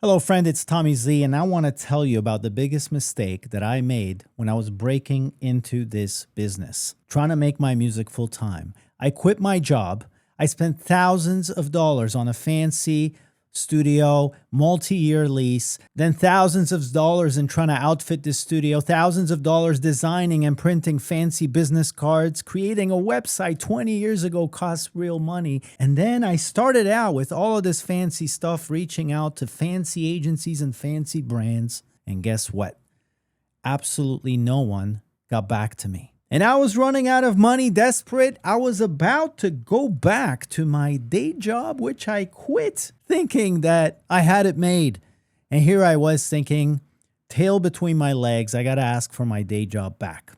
Hello, friend. It's Tommy Z, and I want to tell you about the biggest mistake that I made when I was breaking into this business, trying to make my music full time. I quit my job. I spent thousands of dollars on a fancy studio, multi year lease, then thousands of dollars in trying to outfit this studio, thousands of dollars designing and printing fancy business cards, creating a website 20 years ago cost real money. And then I started out with all of this fancy stuff, reaching out to fancy agencies and fancy brands. And guess what? Absolutely no one got back to me. And I was running out of money, desperate. I was about to go back to my day job, which I quit, thinking that I had it made. And here I was thinking, tail between my legs, I got to ask for my day job back.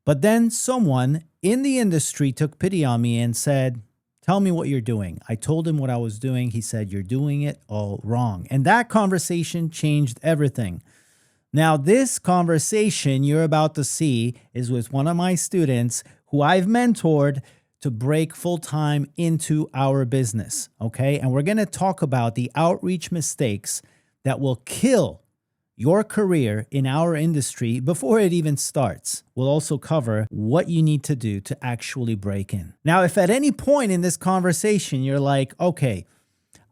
But then someone in the industry took pity on me and said, "Tell me what you're doing." I told him what I was doing. He said, "You're doing it all wrong." And that conversation changed everything. Now, this conversation you're about to see is with one of my students who I've mentored to break full time into our business. Okay. And we're going to talk about the outreach mistakes that will kill your career in our industry before it even starts. We'll also cover what you need to do to actually break in. Now, if at any point in this conversation you're like, okay,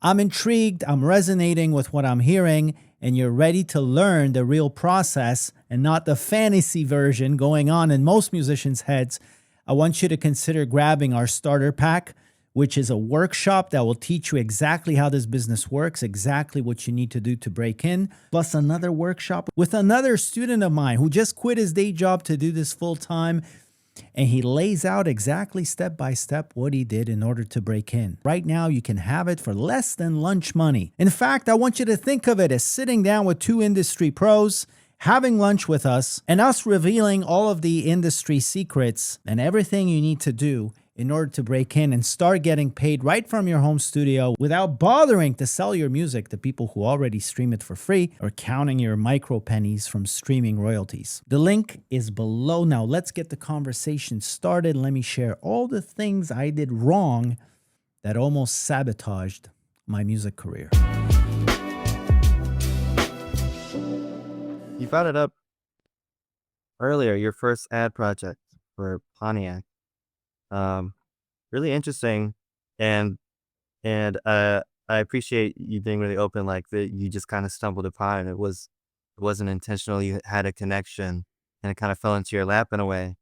I'm intrigued, I'm resonating with what I'm hearing, and you're ready to learn the real process and not the fantasy version going on in most musicians' heads, I want you to consider grabbing our starter pack, which is a workshop that will teach you exactly how this business works, exactly what you need to do to break in, plus another workshop with another student of mine who just quit his day job to do this full time. And he lays out exactly step by step what he did in order to break in. Right now, you can have it for less than lunch money. In fact, I want you to think of it as sitting down with two industry pros, having lunch with us, and us revealing all of the industry secrets and everything you need to do in order to break in and start getting paid right from your home studio without bothering to sell your music to people who already stream it for free or counting your micro pennies from streaming royalties. The link is below. Now let's get the conversation started. Let me share all the things I did wrong that almost sabotaged my music career. You brought it up earlier, your first ad project for Pontiac. Really interesting, and and I appreciate you being really open, like that you just kind of stumbled upon it. It wasn't intentional. You had a connection, and it kind of fell into your lap in a way.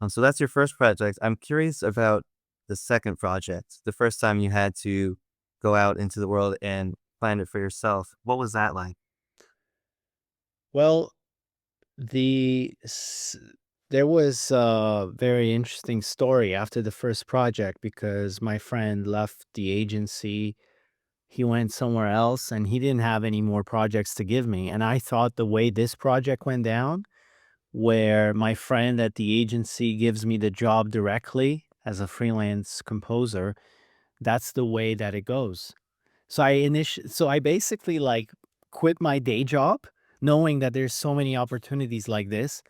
So that's your first project. I'm curious about the second project, the first time you had to go out into the world and find it for yourself. What was that like? Well, the s there was a very interesting story after the first project because my friend left the agency. He went somewhere else and he didn't have any more projects to give me. And I thought the way this project went down, where my friend at the agency gives me the job directly as a freelance composer, that's the way that it goes. So I basically like quit my day job knowing that there's so many opportunities like this,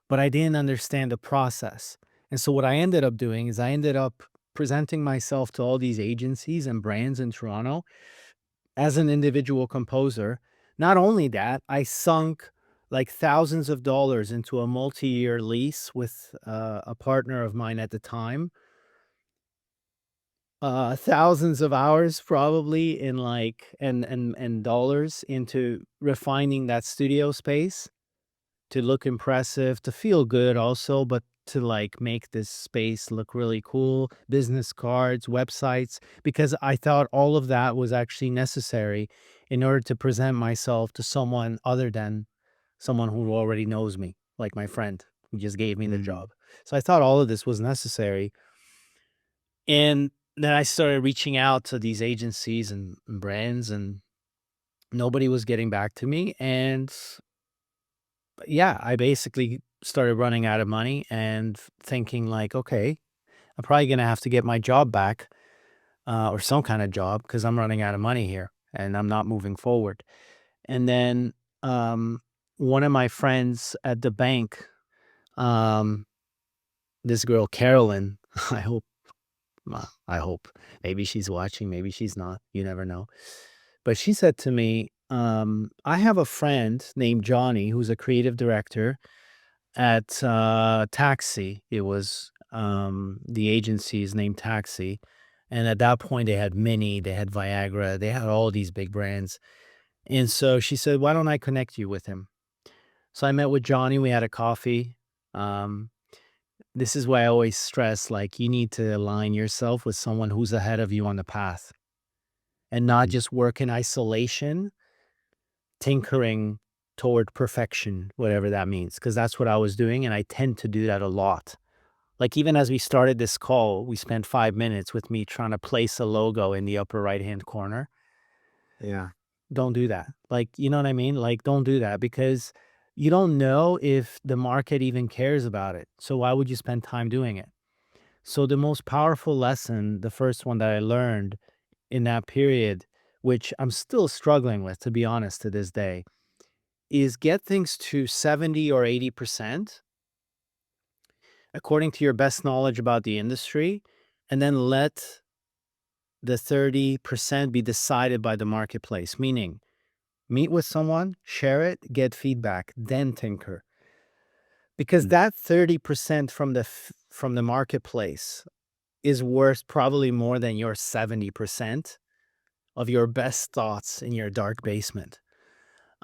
but I didn't understand the process. And so what I ended up doing is I ended up presenting myself to all these agencies and brands in Toronto as an individual composer. Not only that, I sunk like thousands of dollars into a multi-year lease with a partner of mine at the time, thousands of hours probably in like and dollars into refining that studio space to look impressive, to feel good also, but to like make this space look really cool, business cards, websites, because I thought all of that was actually necessary in order to present myself to someone other than someone who already knows me, like my friend who just gave me the Mm. job. So I thought all of this was necessary. And then I started reaching out to these agencies and brands, and nobody was getting back to me. And yeah, I basically started running out of money and thinking like, okay, I'm probably gonna have to get my job back, or some kind of job because I'm running out of money here and I'm not moving forward. And then um, one of my friends at the bank, um, this girl Carolyn, I hope, I hope maybe she's watching, maybe she's not. You never know. But she said to me, I have a friend named Johnny who's a creative director at Taxi. It was the agency is named Taxi. And at that point, they had Mini, they had Viagra, they had all these big brands. And so she said, "Why don't I connect you with him?" So I met with Johnny. We had a coffee. Um, this is why I always stress like you need to align yourself with someone who's ahead of you on the path and not Mm. just work in isolation, tinkering toward perfection, whatever that means. Cause that's what I was doing. And I tend to do that a lot. Like even as we started this call, we spent 5 minutes with me trying to place a logo in the upper right hand corner. Yeah. Don't do that. Like, you know what I mean? Like, don't do that because you don't know if the market even cares about it. So why would you spend time doing it? So the most powerful lesson, the first one that I learned in that period, which I'm still struggling with, to be honest, to this day, is get things to 70 or 80% according to your best knowledge about the industry, and then let the 30% be decided by the marketplace, meaning meet with someone, share it, get feedback, then tinker. Because Mm. that 30% from the marketplace is worth probably more than your 70% of your best thoughts in your dark basement.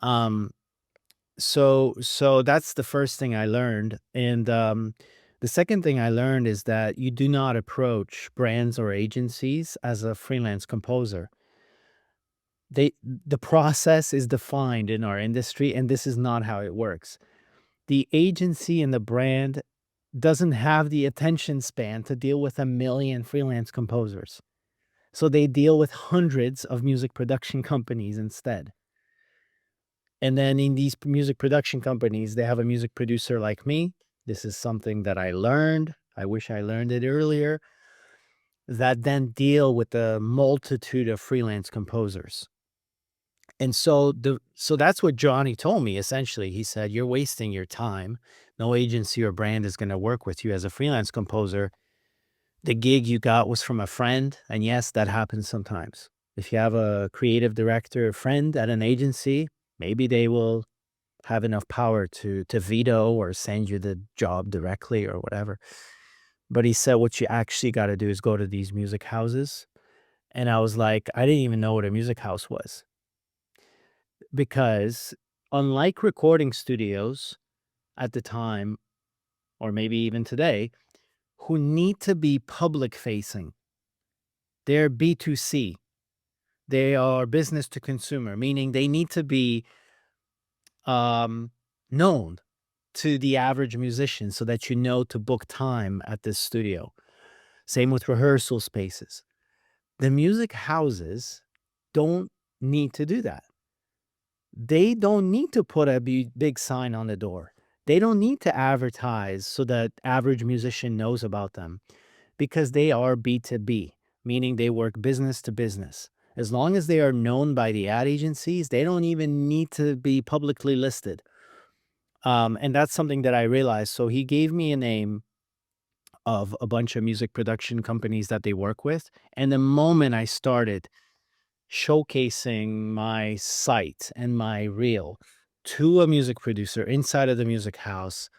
Um, so that's the first thing I learned. And the second thing I learned is that you do not approach brands or agencies as a freelance composer. The process is defined in our industry, and this is not how it works. The agency and the brand doesn't have the attention span to deal with a million freelance composers. So they deal with hundreds of music production companies instead. And then in these music production companies, they have a music producer like me. This is something that I learned. I wish I learned it earlier. That then deal with the multitude of freelance composers. And so that's what Johnny told me essentially. He said, "You're wasting your time. No agency or brand is going to work with you as a freelance composer. The gig you got was from a friend, and yes, that happens sometimes. If you have a creative director friend at an agency, maybe they will have enough power to veto or send you the job directly or whatever." But he said what you actually got to do is go to these music houses. And I was like, I didn't even know what a music house was because unlike recording studios at the time, or maybe even today, who need to be public facing, they're B2C. They are business to consumer, meaning they need to be um, known to the average musician so that you know to book time at this studio. Same with rehearsal spaces. The music houses don't need to do that. They don't need to put a big sign on the door. They don't need to advertise so that average musician knows about them because they are B2B, meaning they work business to business. As long as they are known by the ad agencies, they don't even need to be publicly listed. And that's something that I realized. So he gave me a name of a bunch of music production companies that they work with. And the moment I started showcasing my site and my reel to a music producer inside of the music house,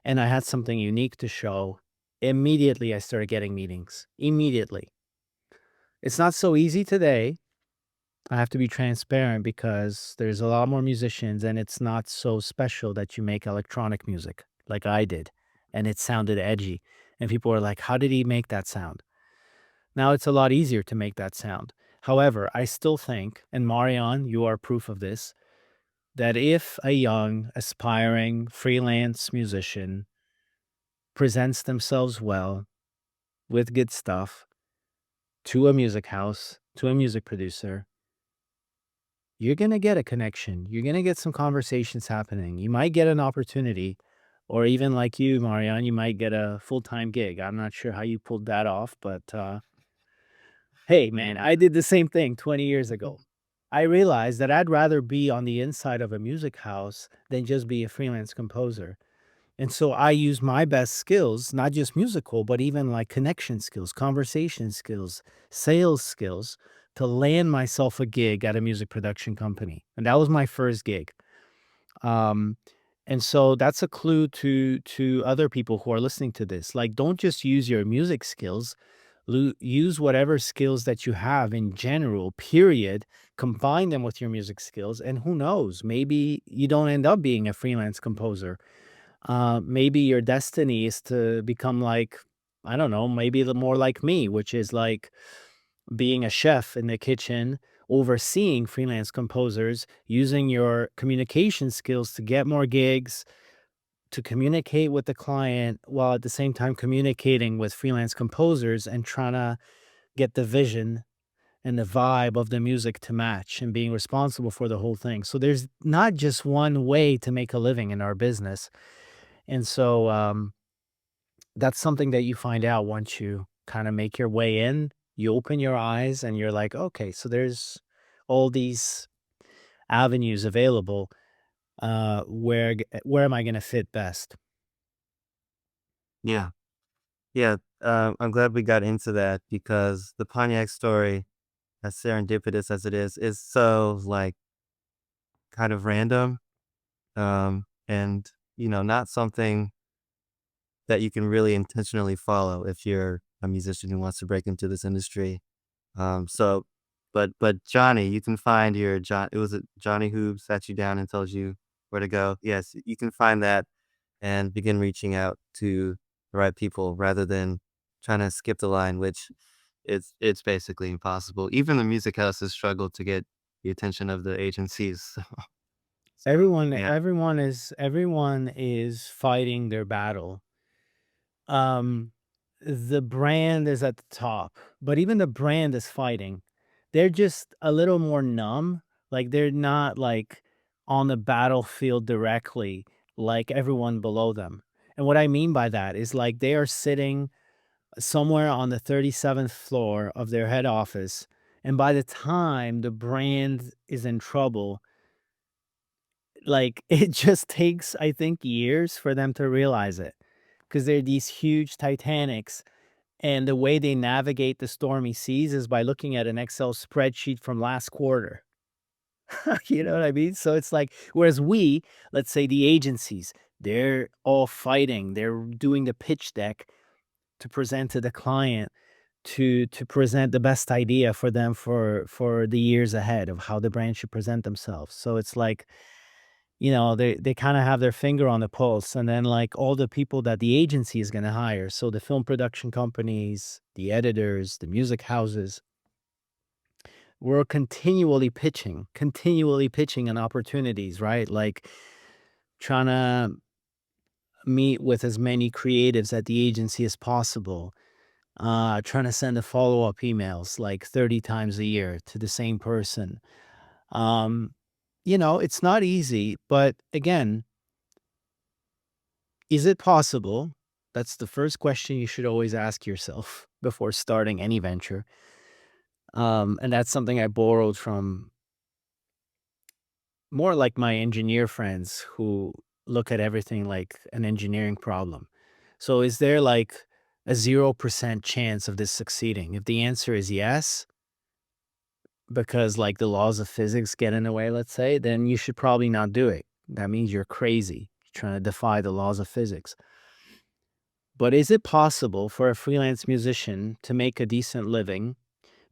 and I had something unique to show, immediately I started getting meetings. Immediately. It's not so easy today. I have to be transparent because there's a lot more musicians and it's not so special that you make electronic music like I did. And it sounded edgy. And people were like, how did he make that sound? Now it's a lot easier to make that sound. However, I still think, and Marion, you are proof of this, that if a young, aspiring, freelance musician presents themselves well with good stuff to a music house, to a music producer, you're going to get a connection. You're going to get some conversations happening. You might get an opportunity, or even like you, Marianne, you might get a full time gig. I'm not sure how you pulled that off, but hey, man, I did the same thing 20 years ago. I realized that I'd rather be on the inside of a music house than just be a freelance composer. And so I use my best skills, not just musical, but even like connection skills, conversation skills, sales skills to land myself a gig at a music production company. And that was my first gig. Um, and so that's a clue to other people who are listening to this. Like, don't just use your music skills. Use whatever skills that you have in general, period. Combine them with your music skills, and who knows? Maybe you don't end up being a freelance composer. Maybe your destiny is to become like, I don't know, maybe more like me, which is like being a chef in the kitchen, overseeing freelance composers, using your communication skills to get more gigs, to communicate with the client while at the same time communicating with freelance composers and trying to get the vision and the vibe of the music to match and being responsible for the whole thing. So there's not just one way to make a living in our business. And so that's something that you find out once you kind of make your way in. You open your eyes and you're like, okay, so there's all these avenues available. Where am I going to fit best? Yeah. Yeah. I'm glad we got into that because the Pontiac story, as serendipitous as it is so like kind of random. And not something that you can really intentionally follow if you're a musician who wants to break into this industry. So, but Johnny, you can find your John. It was Johnny who sat you down and tells you where to go. Yes, you can find that and begin reaching out to the right people rather than trying to skip the line, which it's basically impossible. Even the music houses struggle to get the attention of the agencies. So Everyone, yeah, everyone is fighting their battle. Um, the brand is at the top, but even the brand is fighting. They're just a little more numb. Like they're not like on the battlefield directly like everyone below them. And what I mean by that is like they are sitting somewhere on the 37th floor of their head office. And by the time the brand is in trouble, like it just takes, I think, years for them to realize it because they're these huge Titanics. And the way they navigate the stormy seas is by looking at an Excel spreadsheet from last quarter. You know what I mean? So it's like, whereas we, let's say the agencies, they're all fighting, they're doing the pitch deck to present to the client to present the best idea for them for the years ahead of how the brand should present themselves. So it's like, they kind of have their finger on the pulse, and then like all the people that the agency is going to hire. So the film production companies, the editors, the music houses, we're continually pitching on opportunities, right? Like trying to meet with as many creatives at the agency as possible. Trying to send the follow-up emails like 30 times a year to the same person. Um, it's not easy, but again, is it possible? That's the first question you should always ask yourself before starting any venture. And that's something I borrowed from more like my engineer friends who look at everything like an engineering problem. So, is there like a 0% chance of this succeeding? If the answer is yes, because like the laws of physics get in the way, let's say, then you should probably not do it. That means you're crazy. You're trying to defy the laws of physics. But is it possible for a freelance musician to make a decent living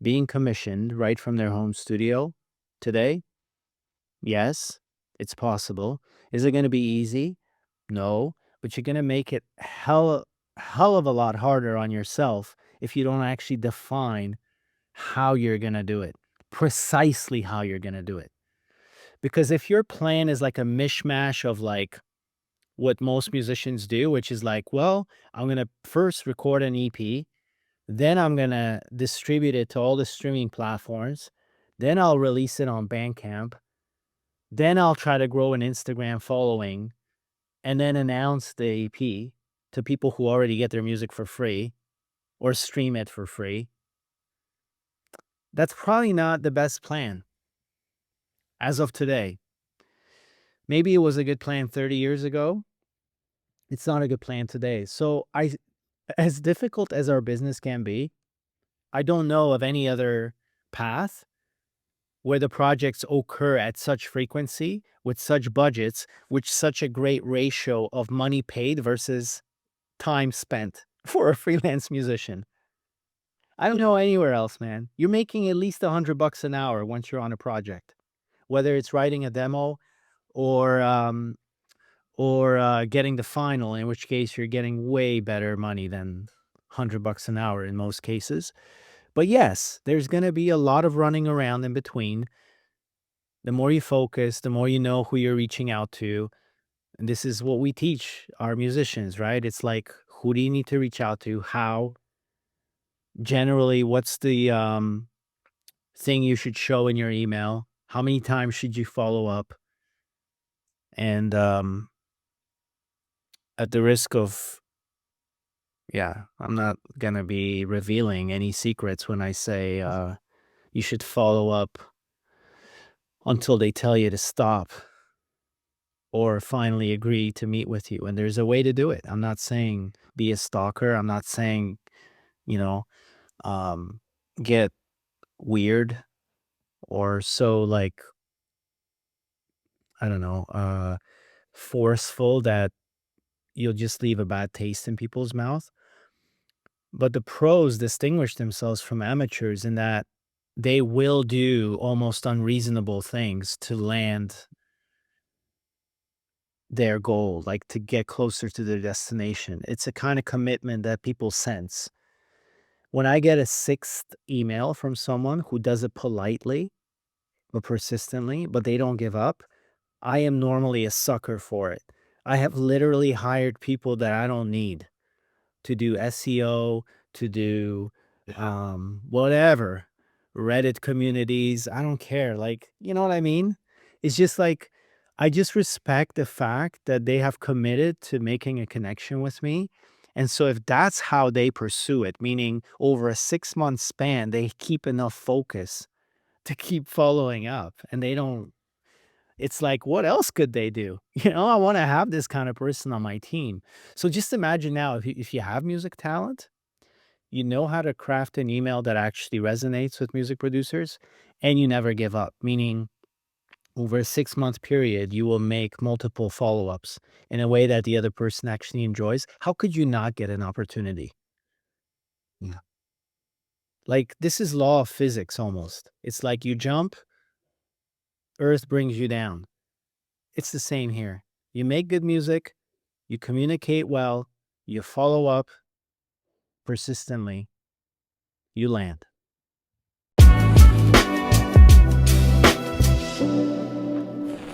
being commissioned right from their home studio today? Yes, it's possible. Is it going to be easy? No, but you're going to make it hell of a lot harder on yourself if you don't actually define how you're going to do it, precisely how you're going to do it. Because if your plan is like a mishmash of like what most musicians do, which is like, well, I'm going to first record an EP, then I'm going to distribute it to all the streaming platforms, then I'll release it on Bandcamp, then I'll try to grow an Instagram following, and then announce the EP to people who already get their music for free or stream it for free. That's probably not the best plan as of today. Maybe it was a good plan 30 years ago. It's not a good plan today. So as difficult as our business can be, I don't know of any other path where the projects occur at such frequency with such budgets, with such a great ratio of money paid versus time spent for a freelance musician. I don't know anywhere else, man. You're making at least $100 an hour once you're on a project, whether it's writing a demo or getting the final, in which case you're getting way better money than $100 an hour in most cases. But yes, there's going to be a lot of running around in between. The more you focus, the more you know who you're reaching out to. And this is what we teach our musicians, right? It's like, who do you need to reach out to? How? Generally, what's the thing you should show in your email? How many times should you follow up? And at the risk of, yeah, I'm not going to be revealing any secrets when I say you should follow up until they tell you to stop or finally agree to meet with you. And there's a way to do it. I'm not saying be a stalker. I'm not saying, you know, um, get weird or so like, I don't know, forceful that you'll just leave a bad taste in people's mouth. But the pros distinguish themselves from amateurs in that they will do almost unreasonable things to land their goal, like to get closer to their destination. It's a kind of commitment that people sense. When I get a sixth email from someone who does it politely but persistently, but they don't give up, I am normally a sucker for it. I have literally hired people that I don't need to do SEO, to do whatever, Reddit communities. I don't care. Like, you know what I mean? It's just like, I just respect the fact that they have committed to making a connection with me. And so if that's how they pursue it, meaning over a 6-month span, they keep enough focus to keep following up and they don't, it's like, what else could they do? I want to have this kind of person on my team. So just imagine now, if you have music talent, you know how to craft an email that actually resonates with music producers, and you never give up, meaning over a 6-month period, you will make multiple follow-ups in a way that the other person actually enjoys. How could you not get an opportunity? Yeah. Like, this is law of physics almost. It's like you jump, Earth brings you down. It's the same here. You make good music, you communicate well, you follow up persistently, you land.